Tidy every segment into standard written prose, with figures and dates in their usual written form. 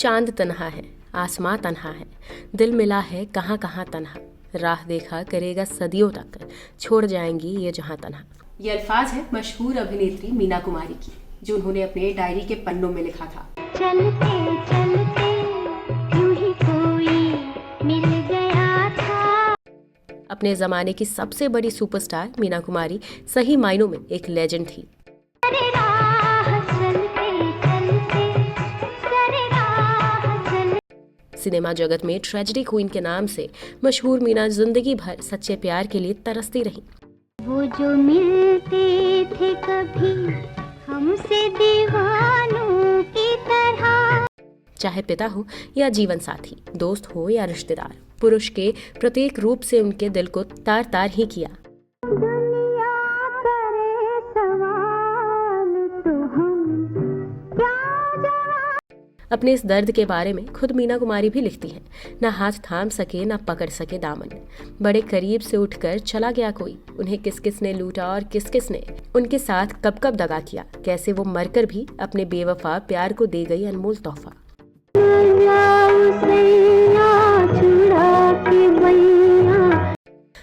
चांद तन्हा है, आसमां तन्हा है, दिल मिला है कहाँ कहाँ तन्हा, राह देखा करेगा सदियों तक, छोड़ जाएंगी ये जहां तन्हा। ये अल्फाज है मशहूर अभिनेत्री मीना कुमारी की, जो उन्होंने अपने डायरी के पन्नों में लिखा था। चलते चलते यूं ही कोई मिल गया था। अपने जमाने की सबसे बड़ी सुपरस्टार मीना कुमारी सही मायनों में एक लेजेंड थी। सिनेमा जगत में ट्रेजेडी क्वीन के नाम से मशहूर मीना जिंदगी भर सच्चे प्यार के लिए तरसती रही। वो जो मिलते थे कभी हमसे दीवानों की तरह, चाहे पिता हो या जीवन साथी, दोस्त हो या रिश्तेदार, पुरुष के प्रत्येक रूप से उनके दिल को तार तार ही किया। दुनिया करे सवाल तो हम क्या जवाब। अपने इस दर्द के बारे में खुद मीना कुमारी भी लिखती हैं। ना हाथ थाम सके ना पकड़ सके दामन, बड़े करीब से उठकर चला गया कोई, उन्हें किस किस ने लूटा और किस किस ने उनके साथ कब कब दगा किया, कैसे वो मरकर भी अपने बेवफा प्यार को दे गई अनमोल तोहफा।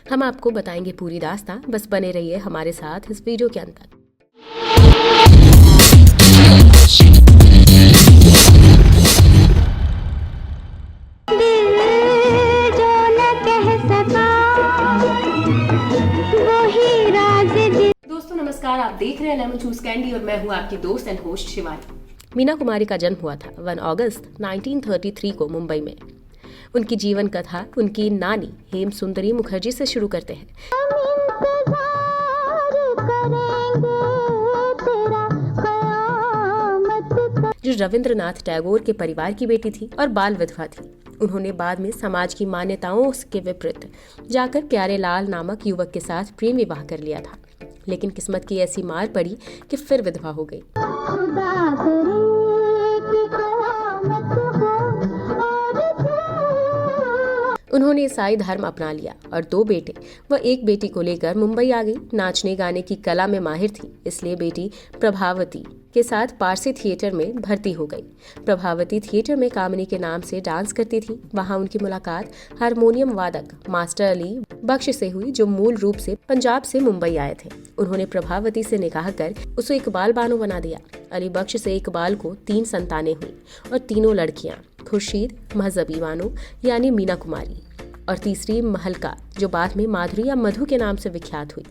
हम आपको बताएंगे पूरी दास्तां, बस बने रहिए हमारे साथ इस वीडियो के अंत तक। दोस्तों नमस्कार, आप देख रहे हैं लेमन चूज कैंडी और मैं हूं आपकी दोस्त एंड होस्ट शिवानी। मीना कुमारी का जन्म हुआ था 1 अगस्त 1933 को मुंबई में। उनकी जीवन कथा उनकी नानी हेम सुंदरी मुखर्जी से शुरू करते हैं। जो रविंद्रनाथ टैगोर के परिवार की बेटी थी और बाल विधवा थी। उन्होंने बाद में समाज की मान्यताओं के विपरीत जाकर प्यारेलाल नामक युवक के साथ प्रेम विवाह कर लिया था, लेकिन किस्मत की ऐसी मार पड़ी कि फिर विधवा हो गई। उन्होंने ईसाई धर्म अपना लिया और 2 बेटे व 1 बेटी को लेकर मुंबई आ गई। नाचने गाने की कला में माहिर थी, इसलिए बेटी प्रभावती के साथ पारसी थिएटर में भर्ती हो गई। प्रभावती थिएटर में कामिनी के नाम से डांस करती थी। वहां उनकी मुलाकात हारमोनियम वादक मास्टर अली बख्श से हुई, जो मूल रूप से पंजाब से मुंबई आए थे। उन्होंने प्रभावती से निकाह कर उसे इकबाल बानो बना दिया। अली बख्श से इकबाल को 3 संतानें हुई और तीनों लड़कियां, खुर्शीद, महजबी बानो यानी मीना कुमारी और तीसरी महलका, जो बाद में माधुरी या मधु के नाम से विख्यात हुई।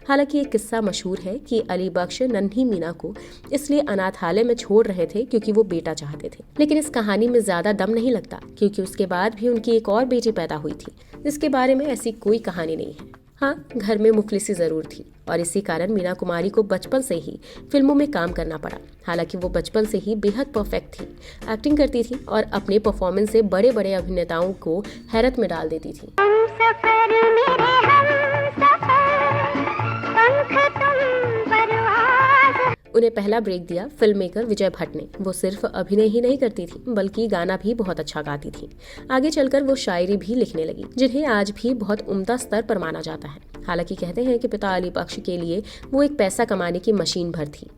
हालांकि एक किस्सा मशहूर है कि अली बख्श नन्ही मीना को इसलिए अनाथालय में छोड़ रहे थे क्योंकि वो बेटा चाहते थे, लेकिन इस कहानी में ज्यादा दम नहीं लगता, क्योंकि उसके बाद भी उनकी एक और बेटी पैदा हुई थी, जिसके बारे में ऐसी कोई कहानी नहीं है। हाँ, घर में मुफलिसी जरूर थी और इसी कारण मीना कुमारी को बचपन से ही फिल्मों में काम करना पड़ा। हालांकि वो बचपन से ही बेहद परफेक्ट थी, एक्टिंग करती थी और अपने परफॉर्मेंस से बड़े बड़े अभिनेताओं को हैरत में डाल देती थी। उन्हें पहला ब्रेक दिया फिल्म मेकर विजय भट्ट ने। वो सिर्फ अभिनय ही नहीं करती थी, बल्कि गाना भी बहुत अच्छा गाती थी। आगे चलकर वो शायरी भी लिखने लगी, जिन्हें आज भी बहुत उम्दा स्तर पर माना जाता है। हालांकि कहते हैं कि पिता अली बख्श के लिए वो एक पैसा कमाने की मशीन भर थी।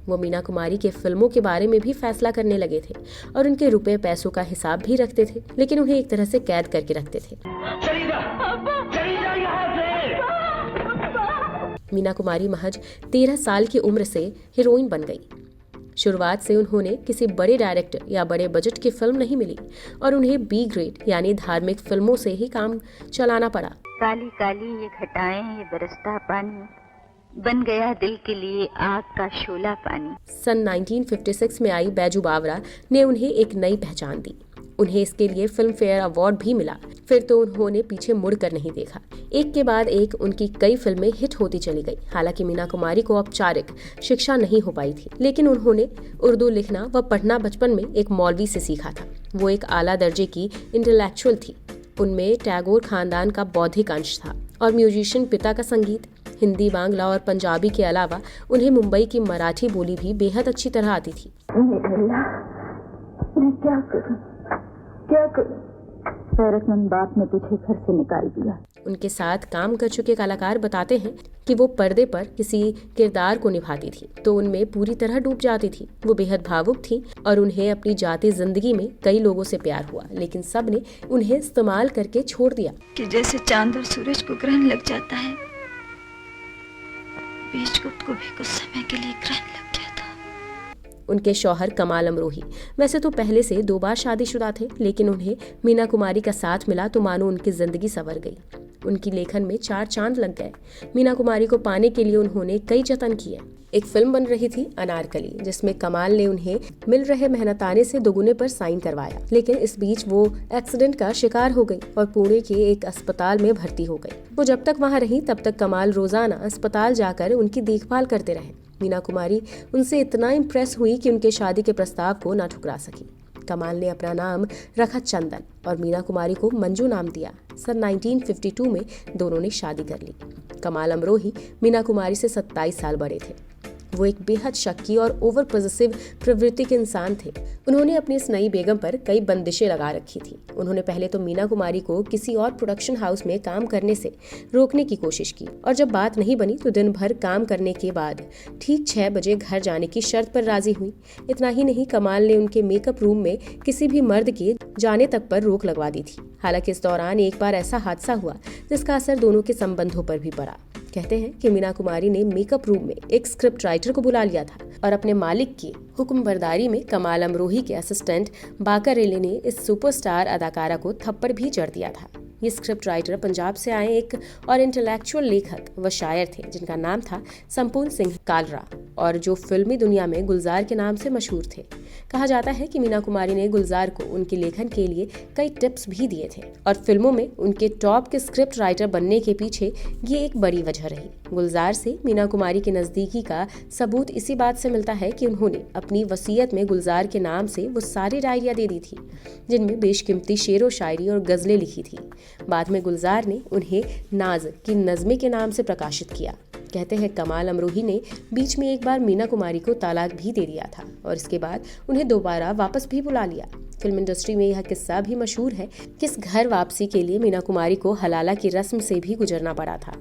वो मीना कुमारी के फिल्मों के बारे में भी फैसला करने लगे थे और उनके रुपए पैसों का हिसाब भी रखते थे, लेकिन उन्हें एक तरह से कैद करके रखते थे। मीना कुमारी महज 13 साल की उम्र से हीरोइन बन गई। शुरुआत से उन्होंने किसी बड़े डायरेक्टर या बड़े बजट की फिल्म नहीं मिली और उन्हें बी ग्रेड यानी धार्मिक फिल्मों से ही काम चलाना पड़ा। काली काली ये घटाएं, ये बरसता पानी, बन गया दिल के लिए आग का शोला पानी। सन 1956 में आई बैजू बावरा ने उन्हें एक नई पहचान दी। उन्हें इसके लिए फिल्म फेयर अवार्ड भी मिला। फिर तो उन्होंने पीछे मुड़कर नहीं देखा। एक के बाद एक उनकी कई फिल्में हिट होती चली गई। हालांकि मीना कुमारी को औपचारिक शिक्षा नहीं हो पाई थी, लेकिन उन्होंने उर्दू लिखना व पढ़ना बचपन में एक मौलवी से सीखा था। वो एक आला दर्जे की इंटेलेक्चुअल थी। उनमें टैगोर खानदान का बौद्धिक अंश था और म्यूजिशियन पिता का संगीत। हिंदी, बांग्ला और पंजाबी के अलावा उन्हें मुंबई की मराठी बोली भी बेहद अच्छी तरह आती थी। मैं क्या करूं? गैरतमंद बाप ने तुझे घर से निकाल दिया। उनके साथ काम कर चुके कलाकार बताते हैं कि वो पर्दे पर किसी किरदार को निभाती थी तो उनमें पूरी तरह डूब जाती थी। वो बेहद भावुक थी और उन्हें अपनी जाती जिंदगी में कई लोगों से प्यार हुआ, लेकिन सब ने उन्हें इस्तेमाल करके छोड़ दिया। कि जैसे चांद और सूरज को ग्रहण लग जाता है, बीजगुप्त को भी कुछ समय के लिए ग्रहण लग गया था। उनके शौहर कमाल अमरोही वैसे तो पहले से 2 बार शादीशुदा थे, लेकिन उन्हें मीना कुमारी का साथ मिला तो मानो उनकी जिंदगी संवर गई। उनकी लेखन में 4 चांद लग गए। मीना कुमारी को पाने के लिए उन्होंने कई जतन किए। एक फिल्म बन रही थी अनारकली, जिसमें कमाल ने उन्हें मिल रहे मेहनताने से दोगुने पर साइन करवाया, लेकिन इस बीच वो एक्सीडेंट का शिकार हो गई और पुणे के एक अस्पताल में भर्ती हो गई। वो जब तक वहाँ रही तब तक कमाल रोजाना अस्पताल जाकर उनकी देखभाल करते रहे। मीना कुमारी उनसे इतना इम्प्रेस हुई कि उनके शादी के प्रस्ताव को न ठुकरा सकी। कमाल ने अपना नाम रखा चंदन और मीना कुमारी को मंजू नाम दिया। सन 1952 में दोनों ने शादी कर ली। कमाल अमरोही मीना कुमारी से 27 साल बड़े थे। वो एक बेहद शक्की और ओवर पॉजिटिव प्रवृत्ति के इंसान थे। उन्होंने अपनी इस नई बेगम पर कई बंदिशें लगा रखी थी। उन्होंने पहले तो मीना कुमारी को किसी और प्रोडक्शन हाउस में काम करने से रोकने की कोशिश की और जब बात नहीं बनी तो दिन भर काम करने के बाद ठीक 6 बजे घर जाने की शर्त पर राजी हुई। इतना ही नहीं, कमाल ने उनके मेकअप रूम में किसी भी मर्द के जाने तक पर रोक लगवा दी थी। हालांकि इस दौरान एक बार ऐसा हादसा हुआ जिसका असर दोनों के संबंधों पर भी पड़ा। कहते हैं कि मीना कुमारी ने मेकअप रूम में एक स्क्रिप्ट राइटर को बुला लिया था और अपने मालिक की हुक्मबरदारी में कमाल अमरोही के असिस्टेंट बाकर रेले ने इस सुपरस्टार अदाकारा को थप्पड़ भी जड़ दिया था। ये स्क्रिप्ट राइटर पंजाब से आए एक और इंटेलेक्चुअल लेखक व शायर थे जिनका नाम था संपूर्ण सिंह कालरा और जो फिल्मी दुनिया में गुलजार के नाम से मशहूर थे। कहा जाता है कि मीना कुमारी ने गुलजार को उनके लेखन के लिए कई टिप्स भी दिए थे और फिल्मों में उनके टॉप के स्क्रिप्ट राइटर बनने के पीछे ये एक बड़ी वजह रही। गुलजार से मीना कुमारी के नजदीकी का सबूत इसी बात से मिलता है कि उन्होंने अपनी वसीयत में गुलजार के नाम से वो सारी डायरियां दे दी थी जिनमें बेशकीमती शेरो शायरी और गजलें लिखी थी। बाद में गुलजार ने उन्हें नाज की नज़्में के नाम से प्रकाशित किया। कहते हैं कमाल अमरोही ने बीच में एक बार मीना कुमारी को तलाक भी दे दिया था और इसके बाद उन्हें दोबारा वापस भी बुला लिया। फिल्म इंडस्ट्री में यह किस्सा भी मशहूर है कि इस घर वापसी के लिए मीना कुमारी को हलाला की रस्म से भी गुजरना पड़ा था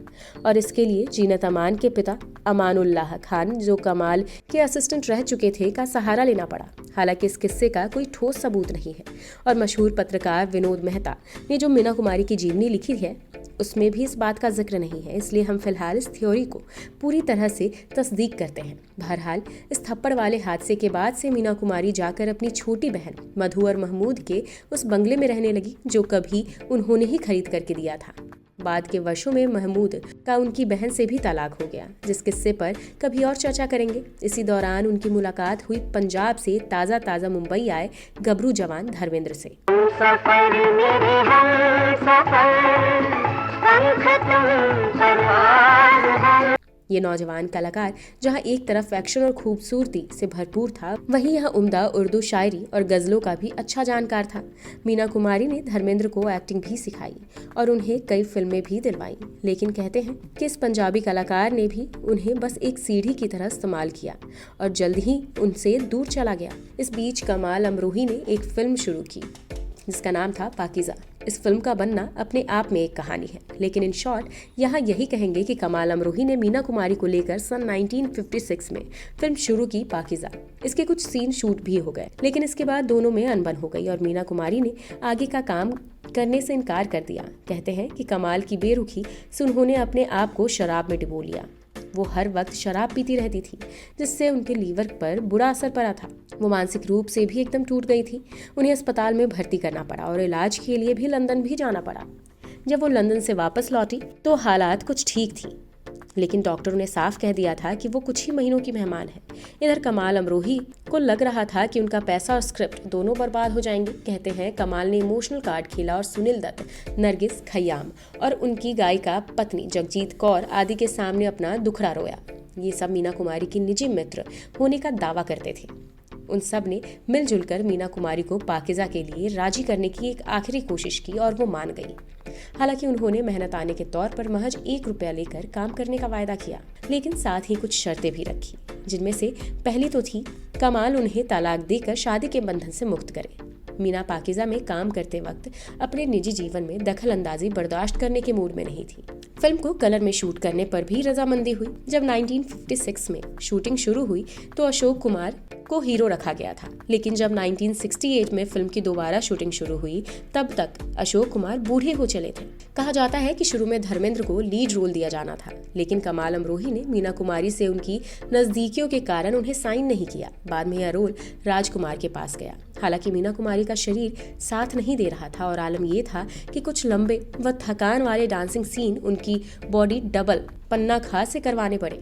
और इसके लिए जीनत अमान के पिता अमानुल्लाह खान, जो कमाल के असिस्टेंट रह चुके थे, का सहारा लेना पड़ा। हालांकि इस किस्से का कोई ठोस सबूत नहीं है और मशहूर पत्रकार विनोद मेहता ने जो मीना कुमारी की जीवनी लिखी है उसमें भी इस बात का जिक्र नहीं है, इसलिए हम फिलहाल इस थ्योरी को पूरी तरह से तस्दीक करते हैं। बहरहाल इस थप्पड़ वाले हादसे के बाद से मीना कुमारी जाकर अपनी छोटी बहन मधु और महमूद के उस बंगले में रहने लगी जो कभी उन्होंने ही खरीद करके दिया था। बाद के वर्षों में महमूद का उनकी बहन से भी तलाक हो गया, जिस किस्से पर कभी और चर्चा करेंगे। इसी दौरान उनकी मुलाकात हुई पंजाब से ताज़ा मुंबई आए गबरू जवान धर्मेंद्र से। ये नौजवान कलाकार जहां एक तरफ एक्शन और खूबसूरती से भरपूर था, वहीं यह उम्दा उर्दू शायरी और गजलों का भी अच्छा जानकार था। मीना कुमारी ने धर्मेंद्र को एक्टिंग भी सिखाई और उन्हें कई फिल्में भी दिलवाई, लेकिन कहते हैं कि इस पंजाबी कलाकार ने भी उन्हें बस एक सीढ़ी की तरह इस्तेमाल किया और जल्द ही उनसे दूर चला गया। इस बीच कमाल अमरोही ने एक फिल्म शुरू की जिसका नाम था पाकीज़ा। इस फिल्म का बनना अपने आप में एक कहानी है, लेकिन इन शॉर्ट यहाँ यही कहेंगे कि कमाल अमरोही ने मीना कुमारी को लेकर सन 1956 में फिल्म शुरू की पाकीज़ा। इसके कुछ सीन शूट भी हो गए, लेकिन इसके बाद दोनों में अनबन हो गई और मीना कुमारी ने आगे का काम करने से इनकार कर दिया। कहते हैं कि कमाल की बेरुखी से उन्होंने अपने आप को शराब में डुबो लिया। वो हर वक्त शराब पीती रहती थी, जिससे उनके लीवर पर बुरा असर पड़ा था। वो मानसिक रूप से भी एकदम टूट गई थी। उन्हें अस्पताल में भर्ती करना पड़ा और इलाज के लिए भी लंदन भी जाना पड़ा। जब वो लंदन से वापस लौटी तो हालात कुछ ठीक थी, लेकिन डॉक्टरों ने साफ कह दिया था कि वो कुछ ही महीनों की मेहमान है। इधर कमाल अमरोही को लग रहा था कि उनका पैसा और स्क्रिप्ट दोनों बर्बाद हो जाएंगे। कहते हैं कमाल ने इमोशनल कार्ड खेला और सुनील दत्त, नरगिस खय्याम और उनकी गायिका पत्नी जगजीत कौर आदि के सामने अपना दुखड़ा रोया। ये सब मीना कुमारी की निजी मित्र होने का दावा करते थे। उन सब ने मिलजुल कर मीना कुमारी को पाकीज़ा के लिए राजी करने की एक आखिरी कोशिश की और वो मान गई। हालांकि उन्होंने मेहनताने के तौर पर महज 1 रुपया लेकर काम करने का वायदा किया, लेकिन साथ ही कुछ शर्तें भी रखी, जिनमें से पहली तो थी कमाल उन्हें तलाक देकर शादी के बंधन से मुक्त करे। मीना पाकीज़ा में काम करते वक्त अपने निजी जीवन में दखल अंदाजी बर्दाश्त करने के मूड में नहीं थी। फिल्म को कलर में शूट करने पर भी रजामंदी हुई। जब 1956 में शूटिंग शुरू हुई तो अशोक कुमार को हीरो रखा गया था, लेकिन जब 1968 में फिल्म की दोबारा शूटिंग शुरू हुई तब तक अशोक कुमार बूढ़े हो चले थे। कहा जाता है कि शुरू में धर्मेंद्र को लीड रोल दिया जाना था, लेकिन कमाल अमरोही ने मीना कुमारी से उनकी नजदीकियों के कारण उन्हें साइन नहीं किया। बाद में यह रोल राजकुमार के पास गया। हालांकि मीना कुमारी का शरीर साथ नहीं दे रहा था और आलम ये था कि कुछ लंबे व थकान वाले डांसिंग सीन उनकी बॉडी डबल पन्ना खां से करवाने पड़े।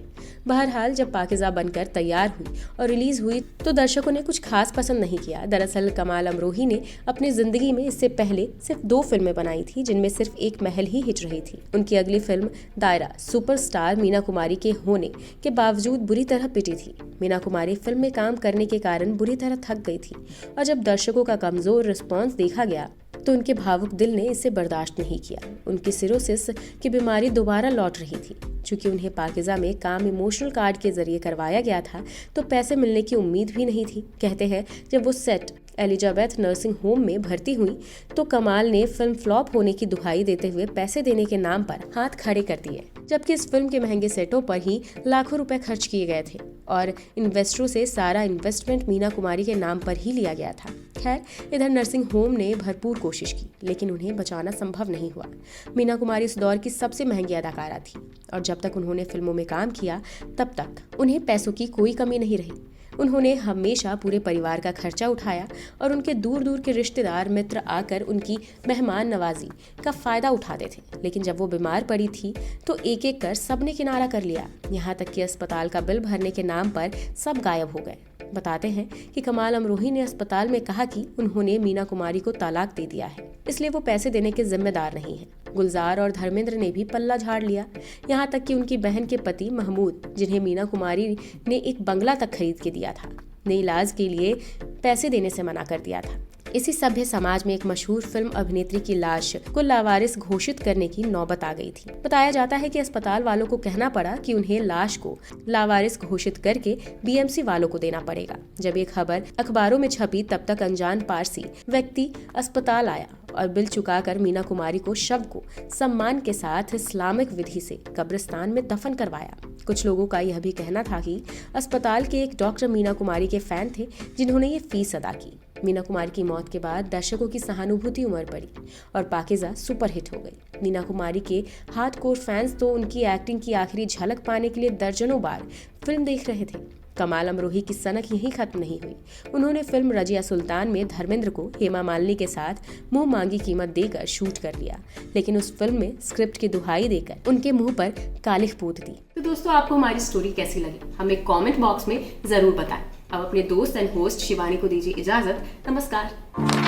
बहरहाल जब पाकीज़ा बनकर तैयार हुई और रिलीज हुई तो दर्शकों ने कुछ खास पसंद नहीं किया। दरअसल कमाल अमरोही ने अपनी जिंदगी में इससे पहले सिर्फ 2 फिल्में बनाई थी, जिनमें सिर्फ एक महल ही हिट रही थी। उनकी अगली फिल्म दायरा सुपरस्टार मीना कुमारी के होने के बावजूद बुरी तरह पिटी थी। मीना कुमारी फिल्म में काम करने के कारण बुरी तरह थक गई थी और जब दर्शकों का कमजोर रिस्पॉन्स देखा गया तो उनके भावुक दिल ने इसे बर्दाश्त नहीं किया। उनकी सिरोसिस की बीमारी दोबारा लौट रही थी। चूंकि उन्हें पाकीज़ा में काम इमोशनल कार्ड के जरिए करवाया गया था तो पैसे मिलने की उम्मीद भी नहीं थी। कहते हैं जब वो सेट एलिजाबेथ नर्सिंग होम में भर्ती हुई तो कमाल ने फिल्म फ्लॉप होने की दुहाई देते हुए पैसे देने के नाम पर हाथ खड़े कर दिए, जबकि इस फिल्म के महंगे सेटों पर ही लाखों रुपए खर्च किए गए थे और इन्वेस्टरों से सारा इन्वेस्टमेंट मीना कुमारी के नाम पर ही लिया गया था। खैर, इधर नर्सिंग होम ने भरपूर कोशिश की, लेकिन उन्हें बचाना संभव नहीं हुआ। मीना कुमारी इस दौर की सबसे महंगी अदाकारा थी और जब तक उन्होंने फिल्मों में काम किया तब तक उन्हें पैसों की कोई कमी नहीं रही। उन्होंने हमेशा पूरे परिवार का खर्चा उठाया और उनके दूर दूर के रिश्तेदार मित्र आकर उनकी मेहमान नवाजी का फायदा उठाते थे। लेकिन जब वो बीमार पड़ी थी तो एक एक कर सबने किनारा कर लिया। यहाँ तक कि अस्पताल का बिल भरने के नाम पर सब गायब हो गए। बताते हैं कि कमाल अमरोही ने अस्पताल में कहा कि उन्होंने मीना कुमारी को तलाक दे दिया है, इसलिए वो पैसे देने के जिम्मेदार नहीं है। गुलजार और धर्मेंद्र ने भी पल्ला झाड़ लिया। यहाँ तक कि उनकी बहन के पति महमूद, जिन्हें मीना कुमारी ने एक बंगला तक खरीद के दिया था, ने इलाज के लिए पैसे देने से मना कर दिया था। इसी सभ्य समाज में एक मशहूर फिल्म अभिनेत्री की लाश को लावारिस घोषित करने की नौबत आ गई थी। बताया जाता है कि अस्पताल वालों को कहना पड़ा कि उन्हें लाश को लावारिस घोषित करके बीएमसी वालों को देना पड़ेगा। जब ये खबर अखबारों में छपी तब तक अनजान पारसी व्यक्ति अस्पताल आया और बिल चुकाकर मीना कुमारी को शव को सम्मान के साथ इस्लामिक विधि से कब्रिस्तान में दफन करवाया। कुछ लोगों का यह भी कहना था कि अस्पताल के एक डॉक्टर मीना कुमारी के फैन थे जिन्होंने ये फीस अदा की। मीना कुमारी की मौत के बाद दर्शकों की सहानुभूति उमड़ पड़ी और पाकीज़ा सुपरहिट हो गई। मीना कुमारी के हार्डकोर फैंस तो उनकी एक्टिंग की आखिरी झलक पाने के लिए दर्जनों बार फिल्म देख रहे थे। कमाल अमरोही की सनक यहीं खत्म नहीं हुई। उन्होंने फिल्म रजिया सुल्तान में धर्मेंद्र को हेमा मालिनी के साथ मुंह मांगी कीमत देकर शूट कर लिया, लेकिन उस फिल्म में स्क्रिप्ट की दुहाई देकर उनके मुंह पर कालिख पोत दी। तो दोस्तों, आपको हमारी स्टोरी कैसी लगी हमें कमेंट बॉक्स में जरूर बताएं। अब अपने दोस्त एंड होस्ट शिवानी को दीजिए इजाजत। नमस्कार।